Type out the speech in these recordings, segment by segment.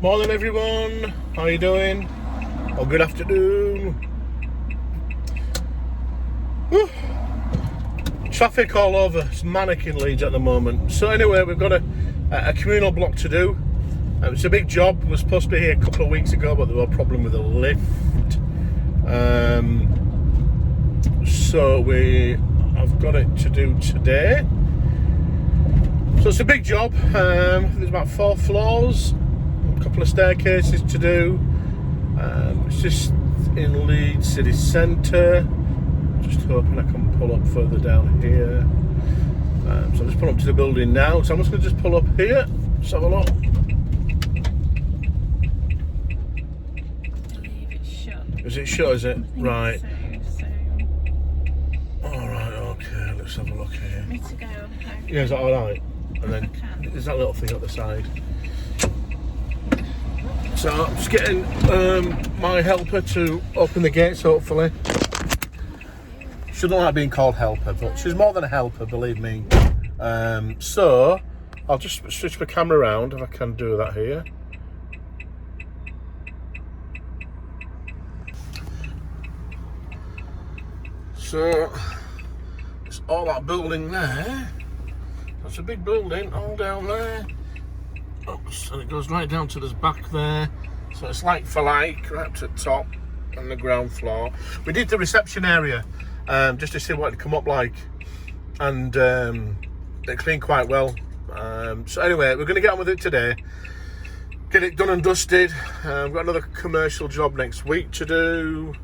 Morning everyone, how you doing? Or good afternoon. Whew. Traffic all over, it's manic in Leeds at the moment. So anyway, we've got a communal block to do. It's a big job, we were supposed to be here a couple of weeks ago, but there was a problem with the lift. So I've got it to do today. So it's a big job, there's about 4 floors. A couple of staircases to do. It's just in Leeds city centre. Just hoping I can pull up further down here. So I'm just pulling up to the building now. So I'm just going to pull up here. Let's have a look. I believe it's shut. Is it shut? Is it? Right. So Alright, okay. Let's have a look here. me to go. Yeah, is that alright? And then I can. there's that little thing at the side. So I'm just getting my helper to open the gates, hopefully. She doesn't like being called helper, but she's more than a helper, believe me. So I'll just switch the camera around if I can do that here. So it's all that building there. That's a big building all down there. Oops, and it goes right down to this back there. So it's like for like, right up to the top on the ground floor. We did the reception area just to see what it'd come up like, and they cleaned quite well. So anyway, we're going to get on with it today, get it done and dusted. We've got another commercial job next week to do,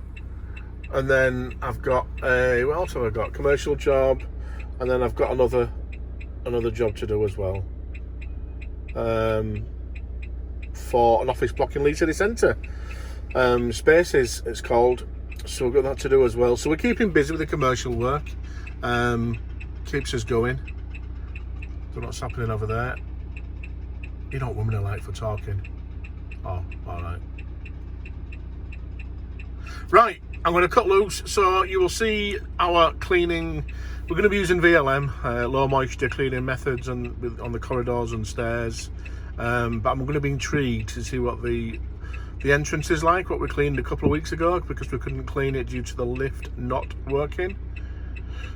and then I've got what else have I got? Commercial job, and then I've got another job to do as well. For an office block in Leeds City Centre. Spaces, it's called. So we've got that to do as well. So we're keeping busy with the commercial work. Keeps us going. Don't know what's happening over there. You know what women are like for talking. Oh, alright. Right, I'm going to cut loose. So you will see our cleaning. We're going to be using VLM, low moisture cleaning methods on the corridors and stairs. But I'm going to be intrigued to see what the entrance is like, what we cleaned a couple of weeks ago, because we couldn't clean it due to the lift not working.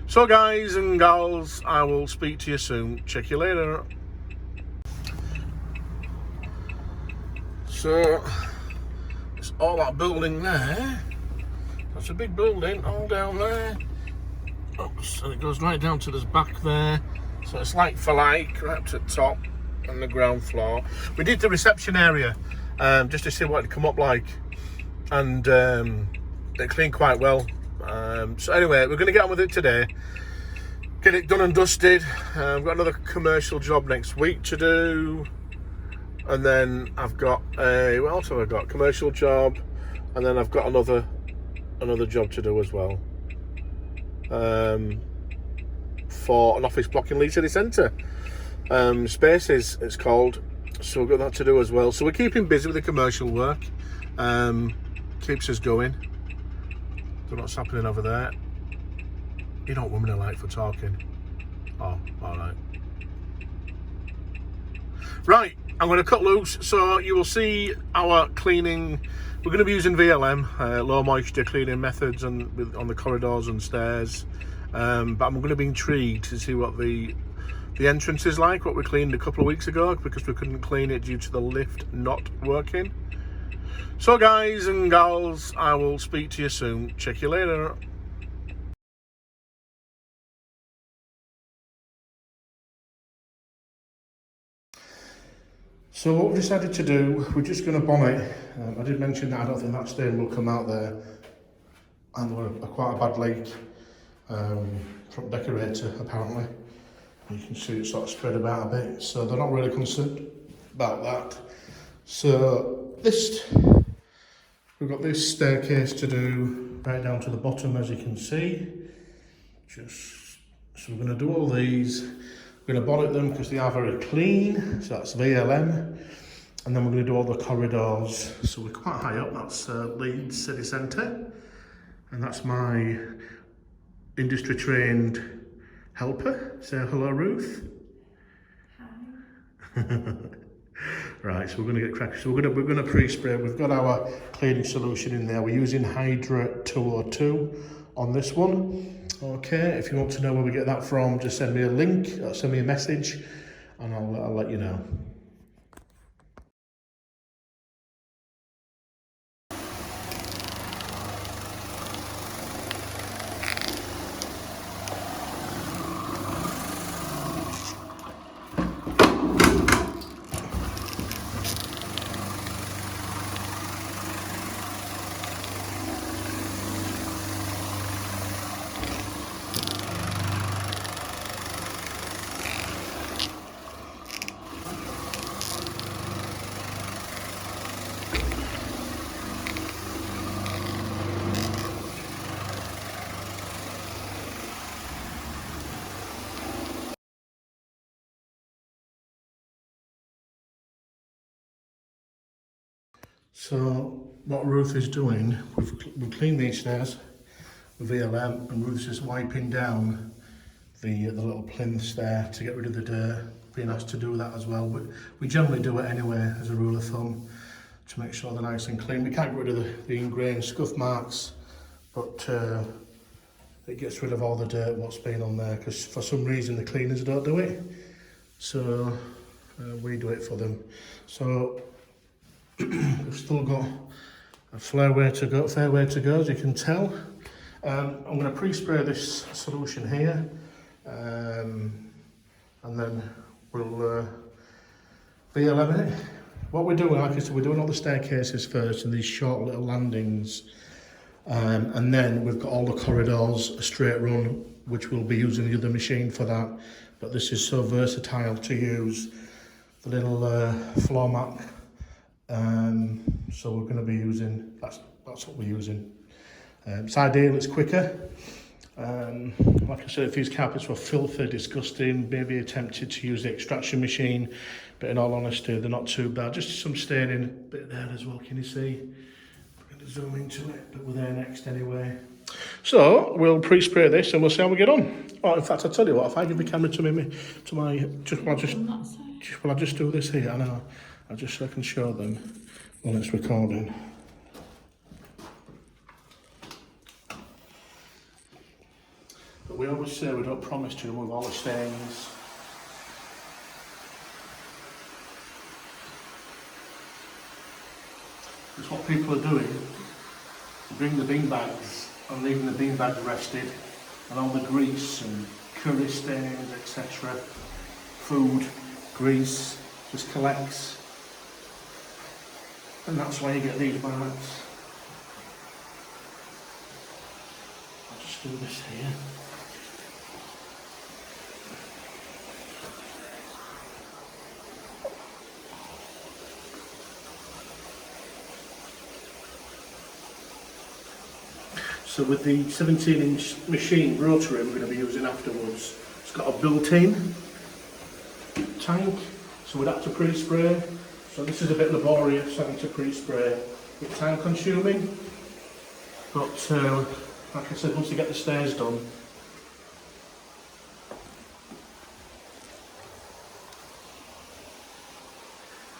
So guys and gals, I will speak to you soon. Check you later. So it's all that building there. That's a big building all down there. Oops, and it goes right down to this back there. So it's like for like, right up to the top on the ground floor. We did the reception area just to see what it'd come up like, and they cleaned quite well. So anyway, we're going to get on with it today, get it done and dusted. We've got another commercial job next week to do, and then I've got what else have I got? Commercial job, and then I've got another job to do as well. For an office block in Leeds City Centre. Spaces, it's called. So we've got that to do as well. So we're keeping busy with the commercial work. Keeps us going. Don't know what's happening over there. You know what women are like for talking. Oh, alright. Right, I'm going to cut loose. So you will see our cleaning. We're going to be using VLM, low moisture cleaning methods on the corridors and stairs. But I'm going to be intrigued to see what the entrance is like, what we cleaned a couple of weeks ago, because we couldn't clean it due to the lift not working. So guys and gals, I will speak to you soon. Check you later. So what we decided to do, we're just going to bonnet. I did mention that I don't think that stain will come out there, and there was quite a bad leak from decorator apparently. You can see it sort of spread about a bit, so they're not really concerned about that. So we've got this staircase to do right down to the bottom, as you can see. So we're going to do all these. We're going to bonnet them because they are very clean, so that's VLM. And then we're going to do all the corridors. So we're quite high up, that's Leeds City Centre. And that's my industry trained helper. Say hello, Ruth. Hi. Right, so we're going to get cracking. So we're going to pre-spray. We've got our cleaning solution in there. We're using Hydra 202 on this one. Okay, if you want to know where we get that from, just send me a link or send me a message, and I'll let you know. So what Ruth is doing, we've cleaned these stairs with VLM, and Ruth's just wiping down the little plinths there to get rid of the dirt. Being asked to do that as well, but we generally do it anyway as a rule of thumb to make sure they're nice and clean. We can't get rid of the ingrained scuff marks, but it gets rid of all the dirt what's been on there, because for some reason the cleaners don't do it, so we do it for them. So we've still got a fair way to go, as you can tell. I'm going to pre-spray this solution here, and then we'll VLM it. What we're doing, like I said, we're doing all the staircases first and these short little landings, and then we've got all the corridors, a straight run, which we'll be using the other machine for that. But this is so versatile to use the little floor mat. So we're going to be using, that's what we're using. It's ideal, it's quicker. Like I said, if these carpets were filthy, disgusting, maybe tempted to use the extraction machine, but in all honesty, they're not too bad. Just some staining, bit there as well, can you see? I'm going to zoom into it, but we're there next anyway. So we'll pre-spray this and we'll see how we get on. Oh, in fact, I'll tell you what, if I give the camera to I'll just do this here, I know. I'll just so I can show them while it's recording. But we always say we don't promise to remove all the stains. Because what people are doing, they bring the bean bags and leaving the bean bags rested, and all the grease and curry stains, etc., food, grease, just collects. And that's why you get these marks. I'll just do this here. So with the 17-inch machine rotary we're going to be using afterwards, it's got a built-in tank, so we'd have to pre-spray. So this is a bit laborious having to pre-spray. It's time consuming, but like I said, once you get the stairs done,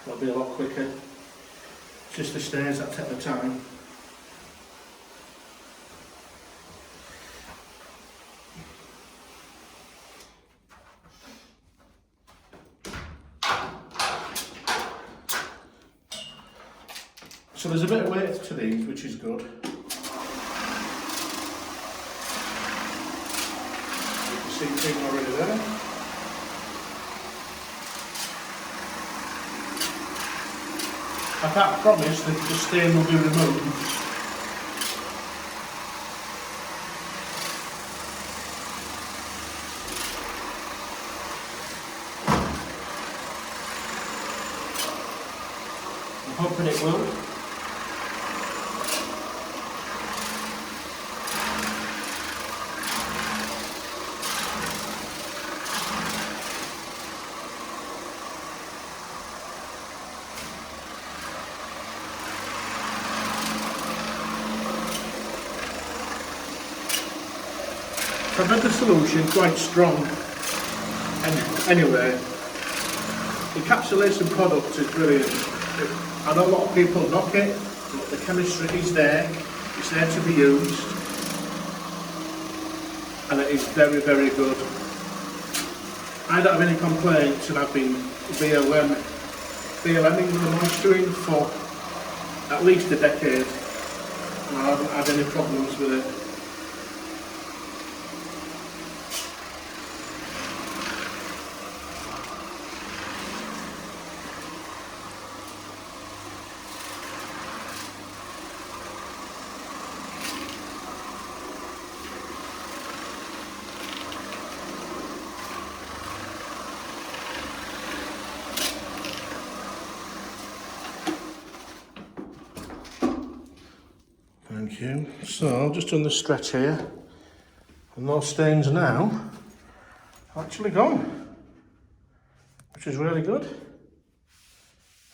it'll be a lot quicker. Just the stairs that take the time. So there's a bit of weight to these, which is good. You can see the thing already there. I can't promise that the stain will be removed. I'm hoping it will. I've had the solution quite strong, and anyway, Encapsulation product is brilliant. I know a lot of people knock it, but the chemistry is there. It's there to be used, and it is very, very good. I don't have any complaints, and I've been VLMing with the moisturing for at least a decade, and I haven't had any problems with it. Thank you. So I've just done the stretch here, and those stains now are actually gone, which is really good.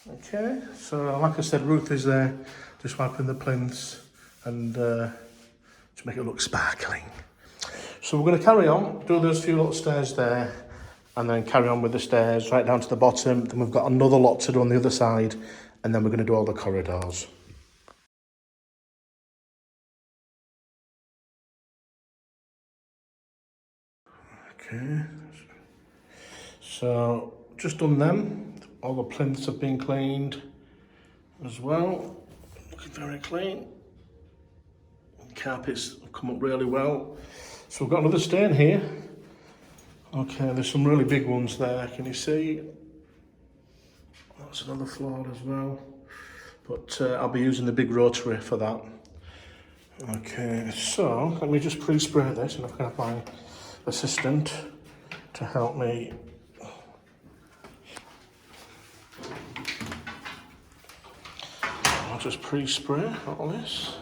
Okay, so like I said, Ruth is there just wiping the plinths and to make it look sparkling. So we're going to carry on, do those few little stairs there, and then carry on with the stairs right down to the bottom. Then we've got another lot to do on the other side, and then we're going to do all the corridors. Okay, so just done them. All the plinths have been cleaned as well. Looking very clean. The carpets have come up really well. So we've got another stain here. Okay, there's some really big ones there. Can you see? That's another floor as well. But I'll be using the big rotary for that. Okay, so let me just pre-spray this, and I've got my assistant to help me. I'll just pre-spray all this.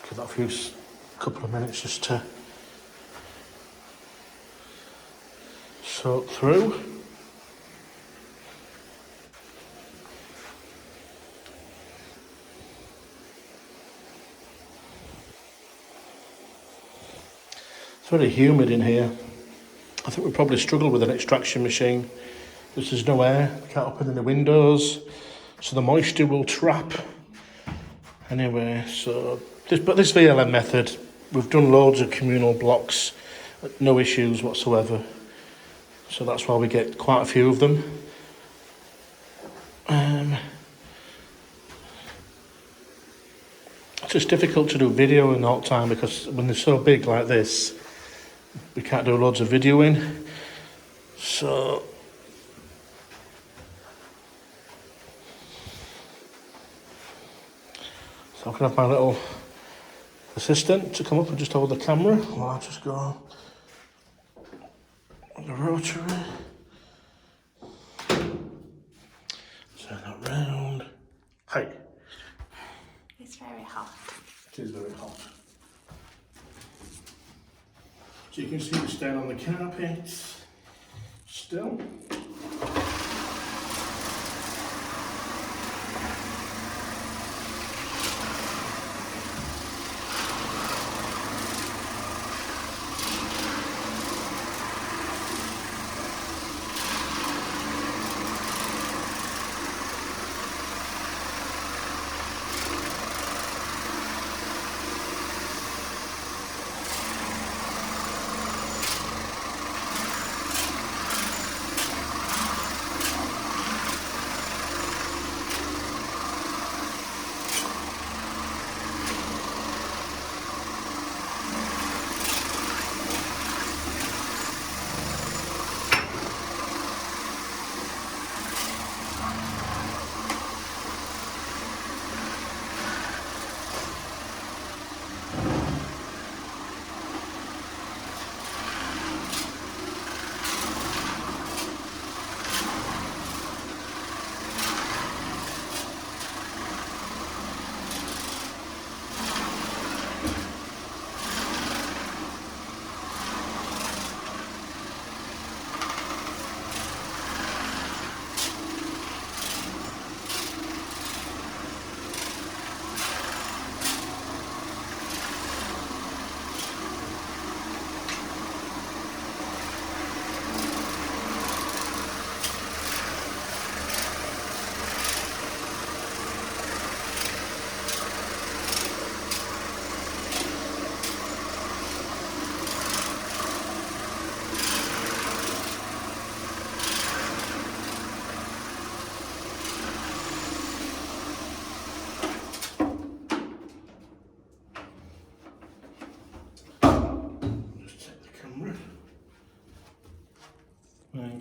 Give that for a couple of minutes just to soak through. It's very humid in here. I think we probably struggle with an extraction machine because there's no air, can't open any windows, so the moisture will trap. Anyway, so this VLM method, we've done loads of communal blocks, no issues whatsoever. So that's why we get quite a few of them. It's just difficult to do video in all time because when they're so big like this, we can't do loads of videoing. So I can have my little assistant to come up and just hold the camera while I just go on the rotary. Turn that round. Hey. It's very hot. It is very hot. So you can see the stain on the carpets still.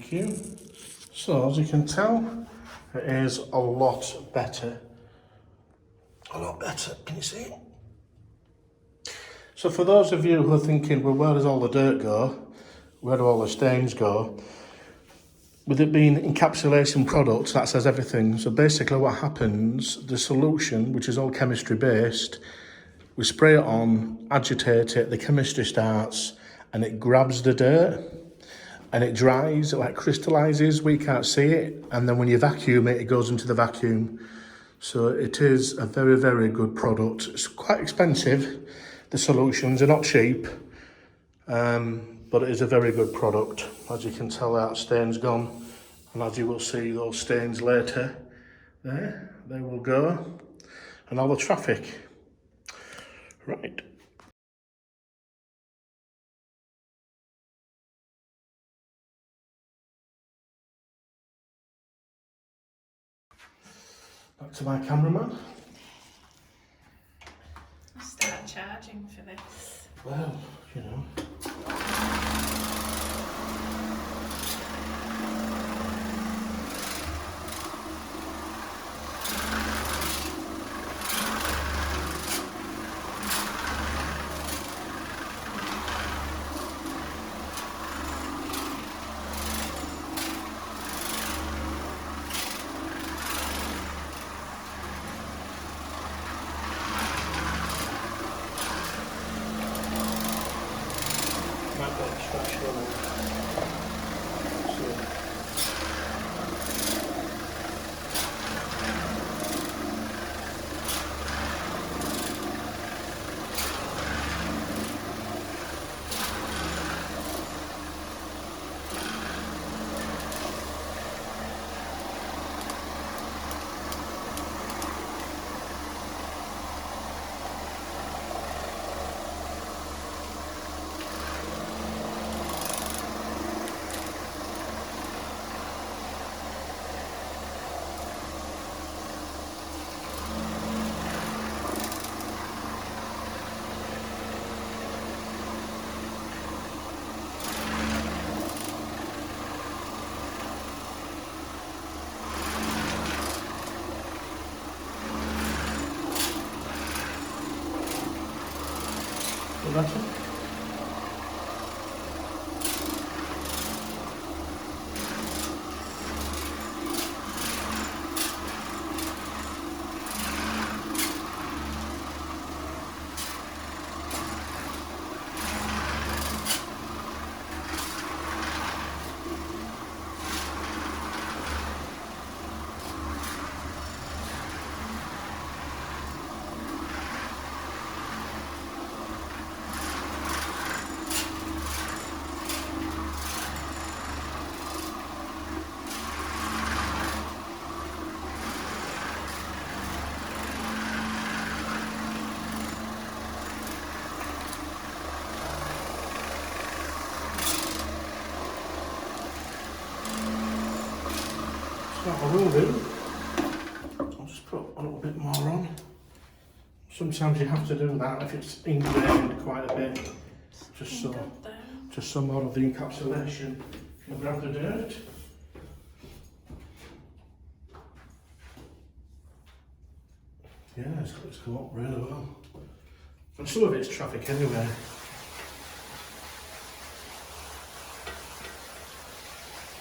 Thank you. So, as you can tell, it is a lot better. A lot better. Can you see it? So for those of you who are thinking, well, where does all the dirt go? Where do all the stains go? With it being encapsulation products, that says everything. So basically what happens, the solution, which is all chemistry based, we spray it on, agitate it, the chemistry starts, and it grabs the dirt, and it dries, it like crystallizes, we can't see it, and then when you vacuum it, it goes into the vacuum. So it is a very, very good product. It's quite expensive. The solutions are not cheap, but it is a very good product. As you can tell, that stain's gone, and as you will see those stains later, there, they will go, and all the traffic. Right. Back to my cameraman. I'll start charging for this. Well, you know. Might be a distraction on it. So. Better? What I will do, I'll just put a little bit more on. Sometimes you have to do that if it's ingrained quite a bit, just so more of the encapsulation can grab the dirt. Yeah, it's come up really well. And some of it's traffic anyway.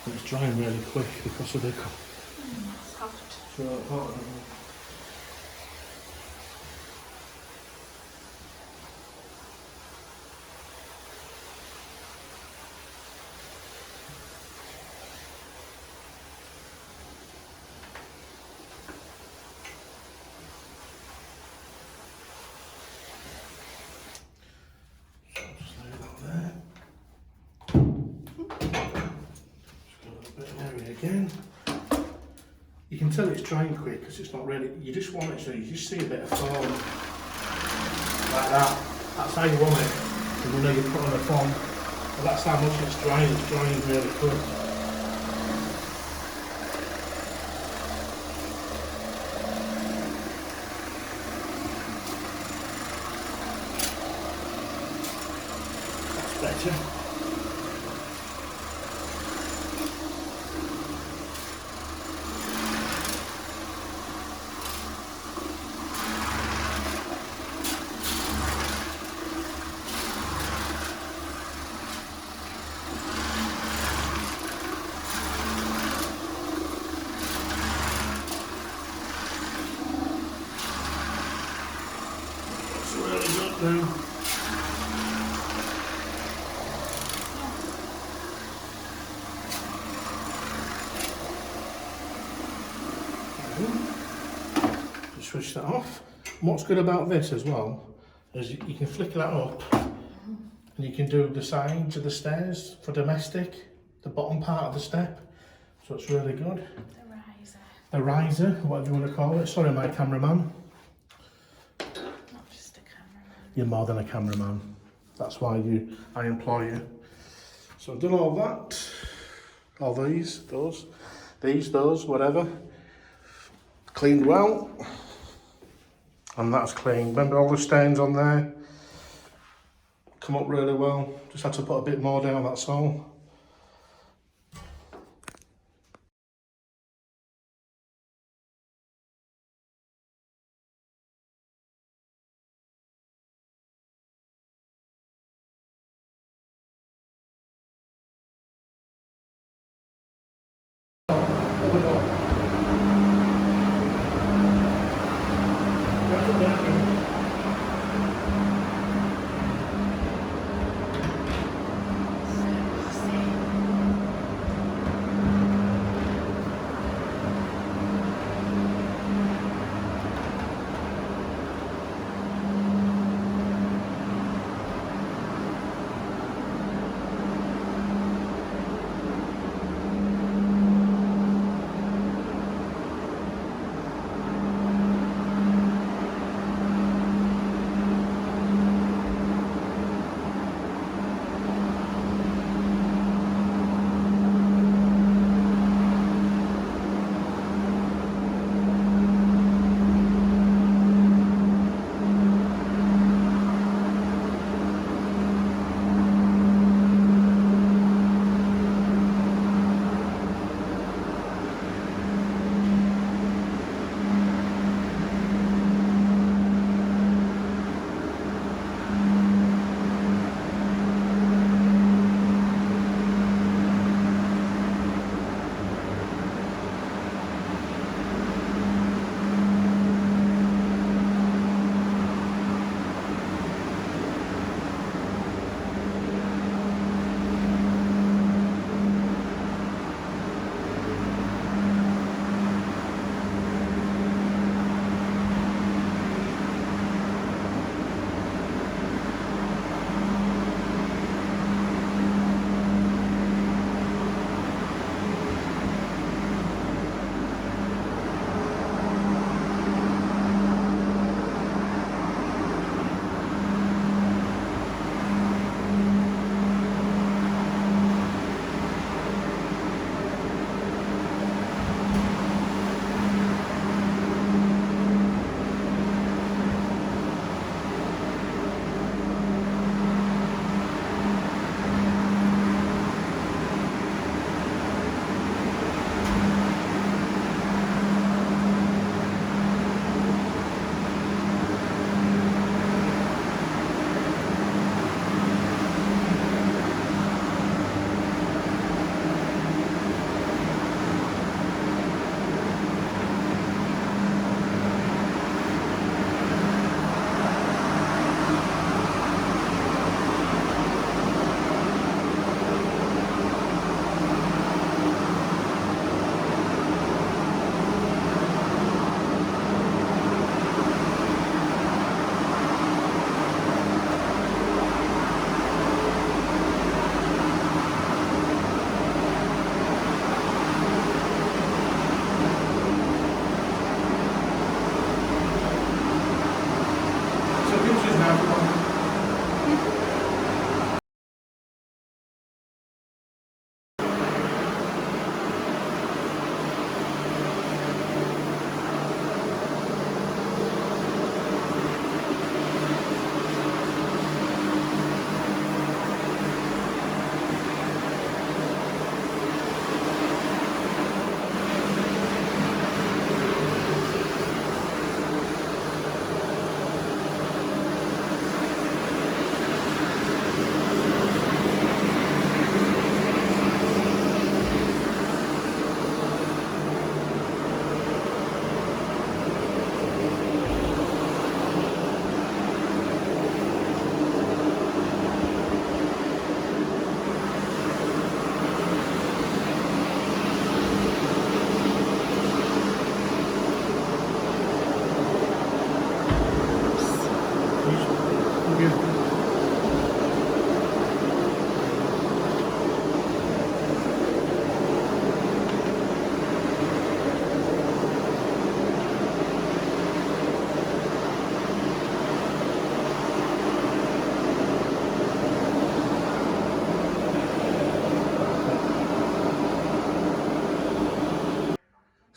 And it's drying really quick because of the Soft. so hot. Again, you can tell it's drying quick because it's not really, you just want it so you just see a bit of foam like that. That's how you want it, and you know you put on the foam, but that's how much it's drying really quick. That's better. that off. And what's good about this as well is you can flick that up and you can do the sides of the stairs for domestic, the bottom part of the step. So it's really good. The riser. The riser, whatever you want to call it. Sorry, my cameraman. Not just a cameraman. You're more than a cameraman. That's why I employ you. So I've done all that. All these, those, whatever. Cleaned well. And that's clean. Remember all the stains on there? Come up really well. Just had to put a bit more down, that's all.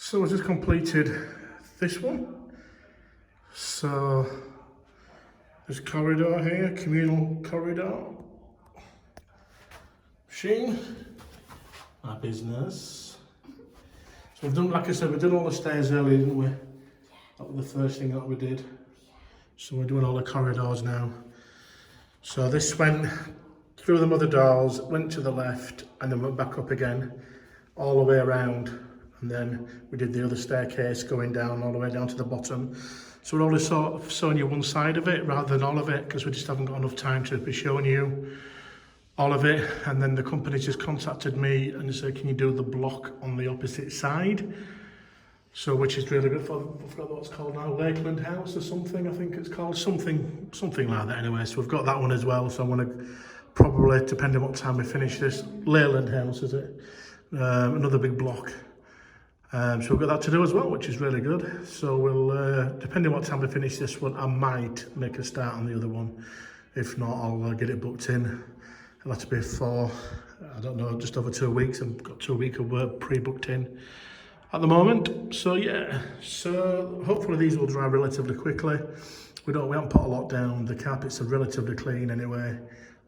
So I just completed this one. So there's corridor here, communal corridor. Machine, my business. So we've done, like I said, we did all the stairs earlier, didn't we? That was the first thing that we did. So we're doing all the corridors now. So this went through the mother doors, went to the left, and then went back up again, all the way around. And then we did the other staircase going down all the way down to the bottom. So we're only sort of showing you one side of it rather than all of it, because we just haven't got enough time to be showing you all of it. And then the company just contacted me and said, can you do the block on the opposite side? So, which is really good for, I forgot what it's called now, Lakeland House or something, I think it's called, something like that anyway. So we've got that one as well. So I'm going to probably, depending on what time we finish this, Leyland House, is it? Another big block. So we've got that to do as well, which is really good. So we'll, depending on what time we finish this one, I might make a start on the other one. If not, I'll get it booked in. It'll have to be for, I don't know, just over 2 weeks. I've got 2 weeks of work pre-booked in at the moment. So yeah, so hopefully these will dry relatively quickly. We haven't put a lot down. The carpets are relatively clean anyway.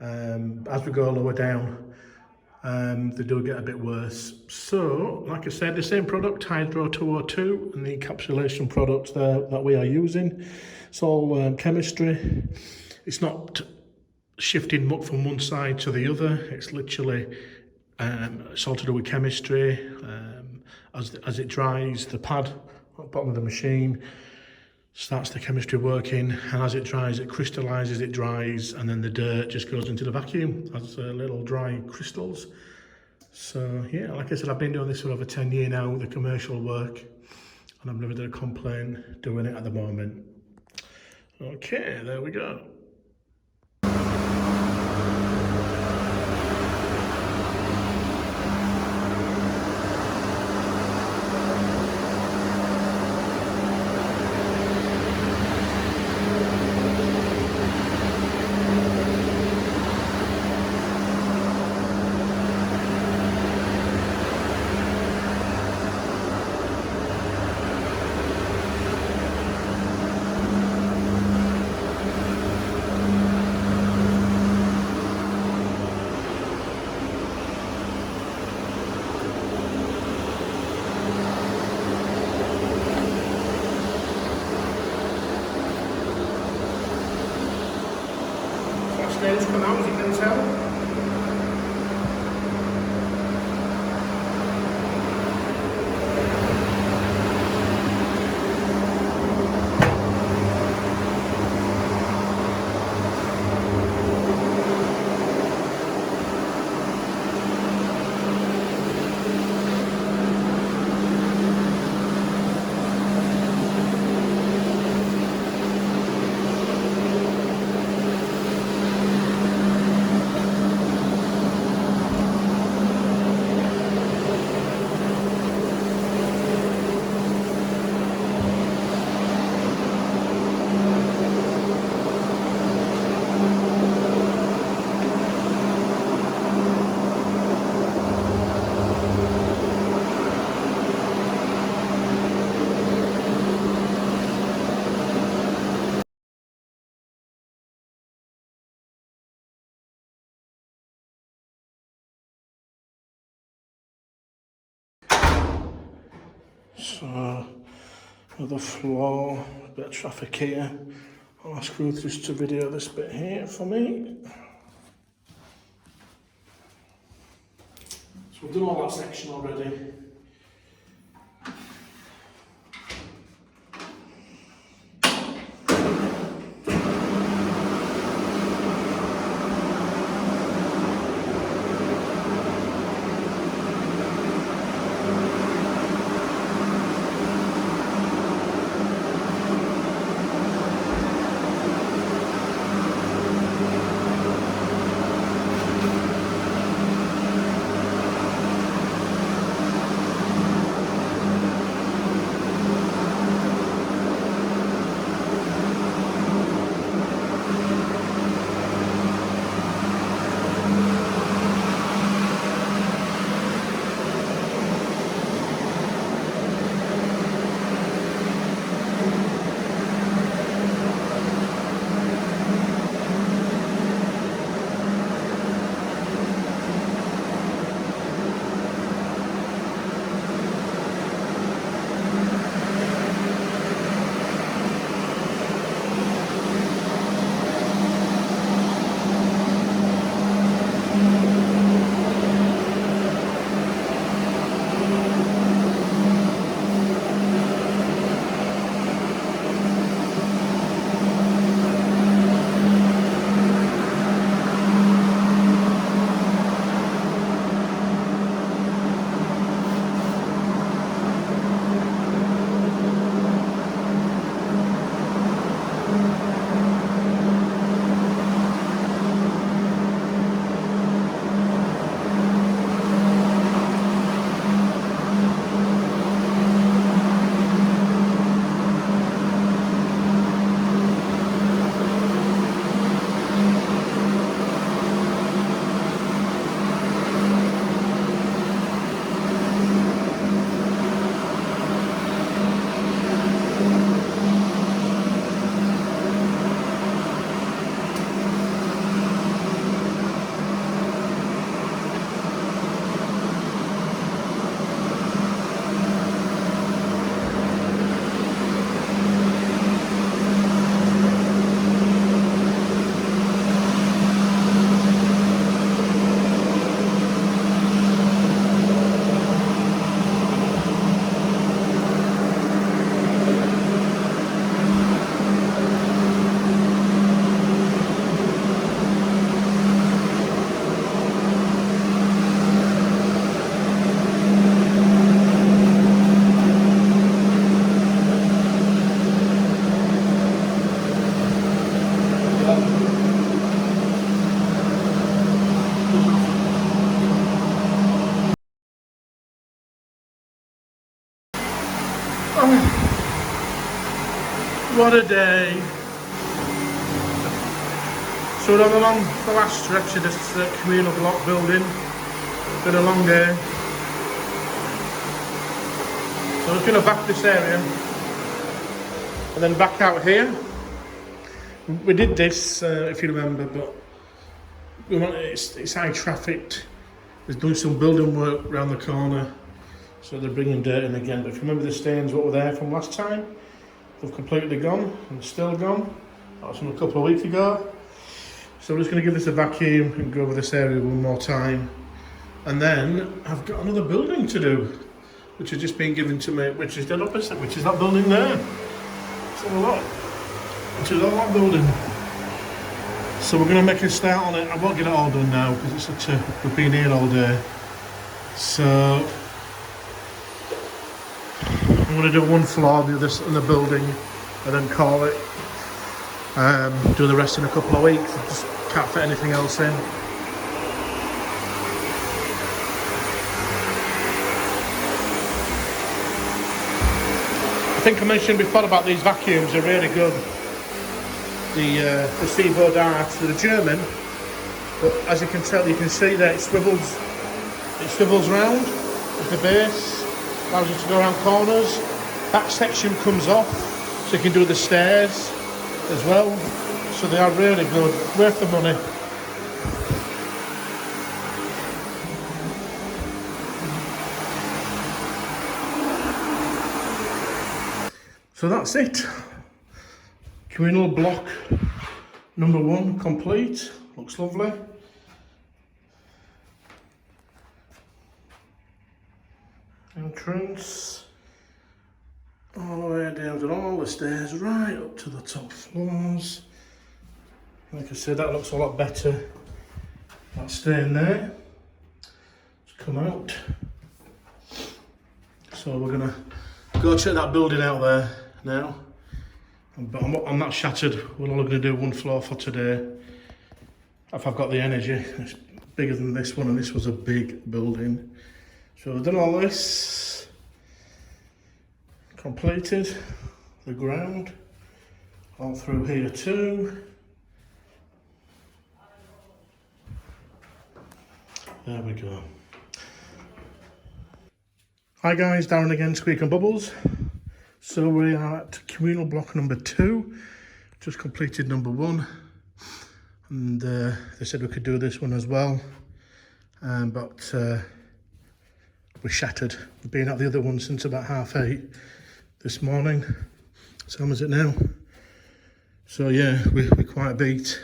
As we go lower down, they do get a bit worse. So, like I said, the same product, Hydro 202, and the encapsulation product there that we are using. It's all chemistry. It's not shifting muck from one side to the other. It's literally, it's all to do with chemistry. As it dries, the pad at the bottom of the machine starts the chemistry working, and as it dries, it crystallises, it dries, and then the dirt just goes into the vacuum as little dry crystals. So yeah, like I said, I've been doing this for over 10 years now, the commercial work, and I've never had a complaint doing it at the moment. Okay, there we go. Stairs come out, as you can tell. So, the floor, a bit of traffic here. I'll ask Ruth just to video this bit here for me. So we've done all that section already. What a day. So we're along the last stretch of this communal block building. Been a long day. So we're going to back this area and then back out here. We did this, if you remember, but it's high trafficked. There's doing some building work around the corner, so they're bringing dirt in again. But if you remember the stains what were there from last time, they've completely gone and still gone. That was from a couple of weeks ago. So we're just going to give this a vacuum and go over this area one more time. And then I've got another building to do, which has just been given to me, which is dead opposite, which is that building there. It's a lot. Which is all that building. So we're going to make a start on it. I won't get it all done now because it's such a, we've been here all day. So I'm going to do one floor, do this in the building, and then call it. Do the rest in a couple of weeks. I just can't fit anything else in. I think I mentioned before about these vacuums are really good. The Seaboard Art, they're German, but as you can tell, you can see that it swivels round at the base, allows you to go around corners. That section comes off, so you can do the stairs as well. So they are really good, worth the money. So that's it. Communal block number 1 complete. Looks lovely. Entrance. All the way down to all the stairs, right up to the top floors. Like I said, that looks a lot better. That's staying there. Let's come out. So we're gonna go check that building out there now. But I'm not shattered. We're only going to do one floor for today. If I've got the energy. It's bigger than this one, and this was a big building. So I've done all this. Completed the ground. All through here too. There we go. Hi guys, Darren again, Squeak and Bubbles. So we are at communal block number 2, just completed number 1, and they said we could do this one as well, but we're shattered. We've been at the other one since about 8:30 this morning. So how is it now? So yeah, we're quite beat.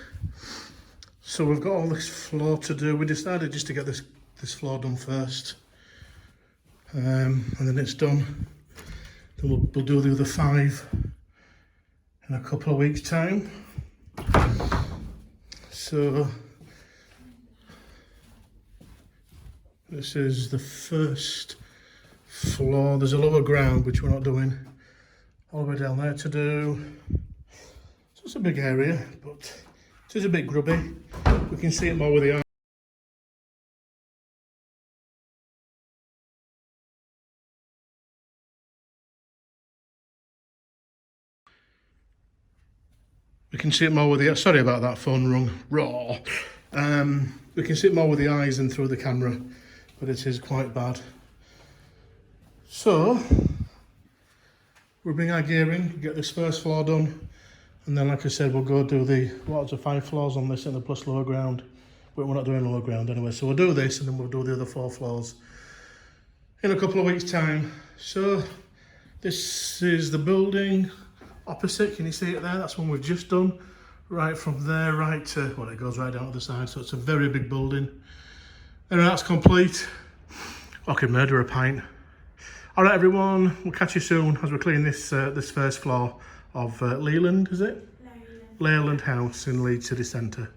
So we've got all this floor to do. We decided just to get this floor done first, and then it's done. Then we'll do the other 5 in a couple of weeks' time. So this is the first floor. There's a lower ground which we're not doing. All the way down there to do. So it's a big area, but it is a bit grubby. We can see it more with the eye. We can see it more with the, sorry about that, phone rung, raw. We can see it more with the eyes than through the camera, but it is quite bad. So, we'll bring our gear in, get this first floor done, and then like I said, we'll go do the, what's the 5 floors on this and the plus lower ground. But we're not doing lower ground anyway, so we'll do this and then we'll do the other 4 floors in a couple of weeks' time. So, this is the building. Opposite, can you see it there? That's one we've just done. Right from there, right to, well, it goes right down to the side, so it's a very big building. Anyway, that's complete. I could murder a pint. All right, everyone, we'll catch you soon as we clean this this first floor of Leland, is it? Leyland House in Leeds City Centre.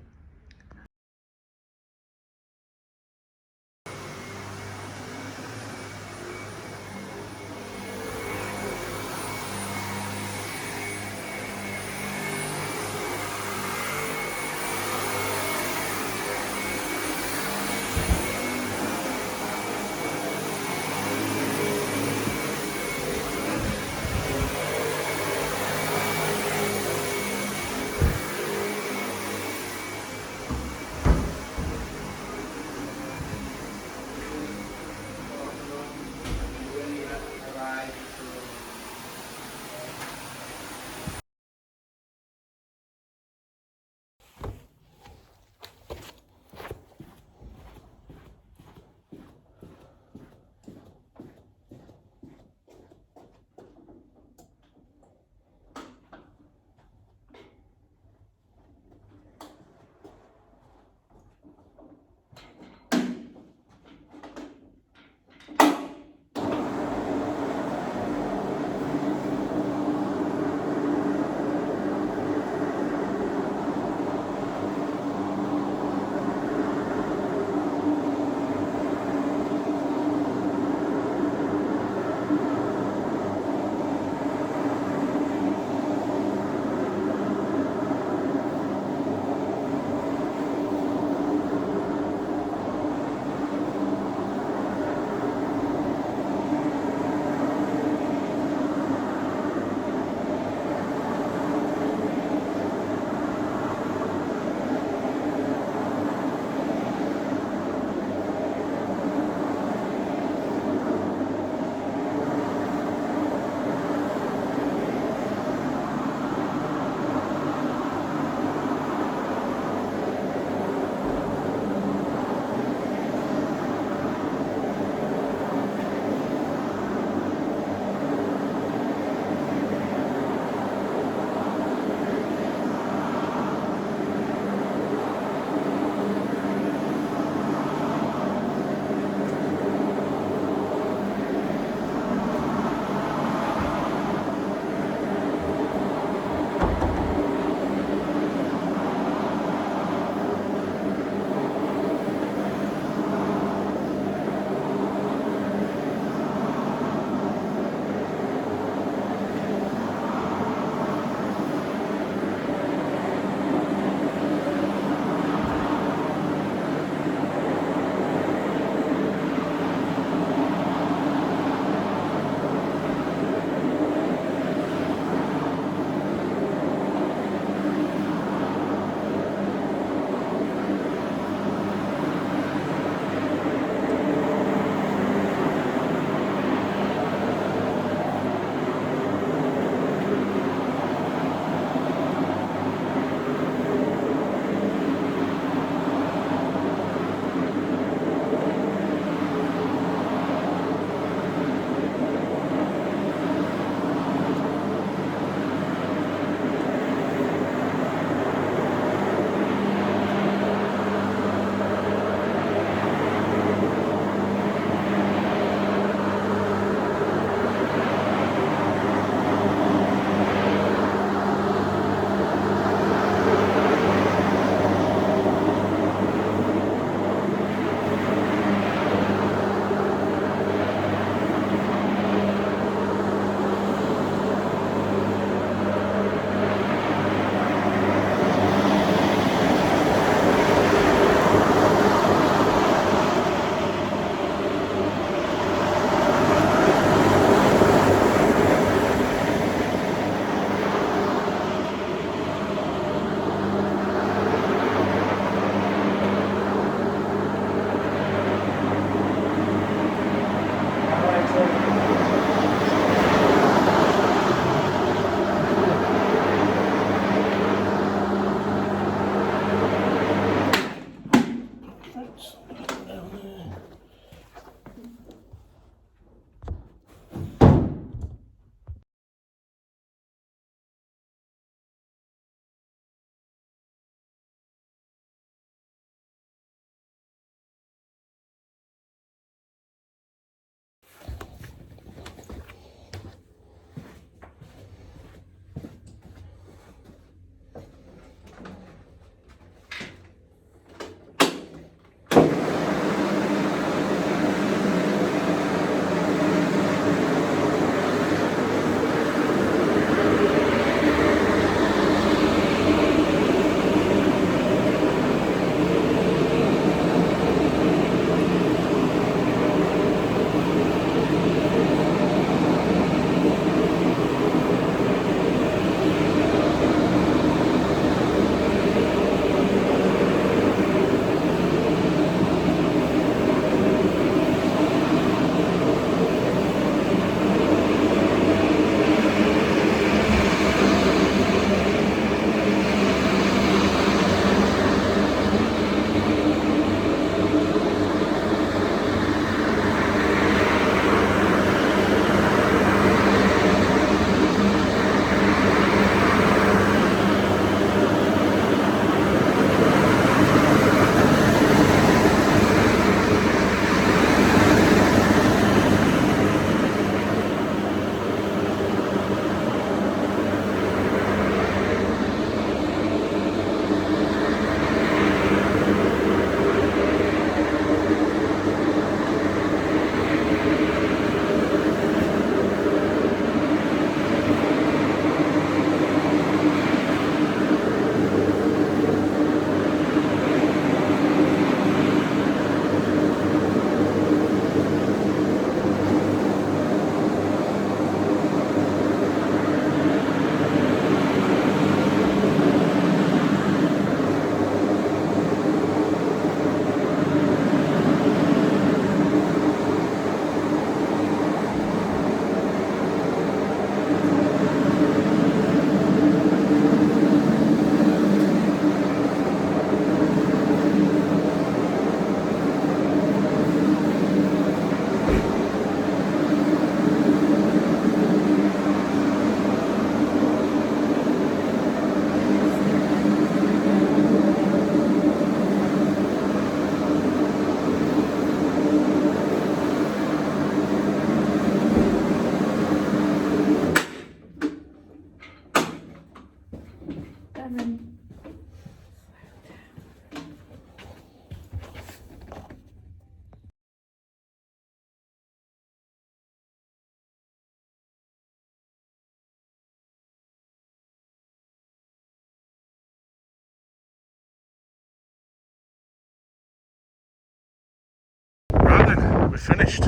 we finished.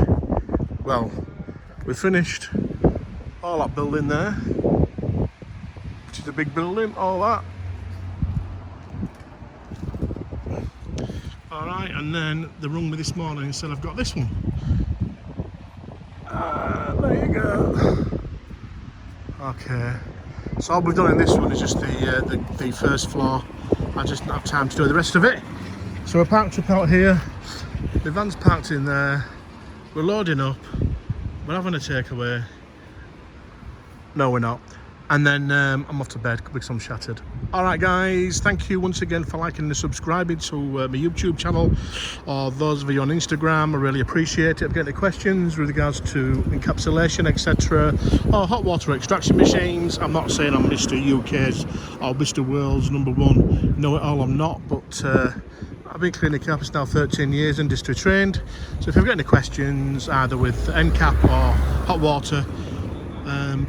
Well, we finished all that building there, which is a big building, all that. Alright, and then they rung me this morning and said I've got this one. There you go. Okay, so all we've done in this one is just the first floor. I just don't have time to do the rest of it. So we're parked up out here, the van's parked in there, we're loading up, we're having a takeaway. No, we're not. And then I'm off to bed because I'm shattered. Alright guys, thank you once again for liking and subscribing to my YouTube channel, or those of you on Instagram. I really appreciate it. If you get any questions with regards to encapsulation, etc., or hot water extraction machines, I'm not saying I'm Mr. UK's or Mr. World's #1 know-it-all, I'm not, but I've been cleaning carpets now 13 years, industry trained. So if you've got any questions either with encap or hot water,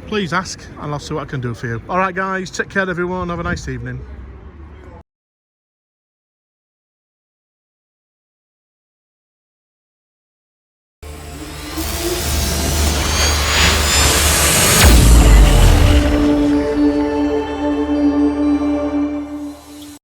please ask and I'll see what I can do for you. Alright guys, take care everyone, have a nice evening.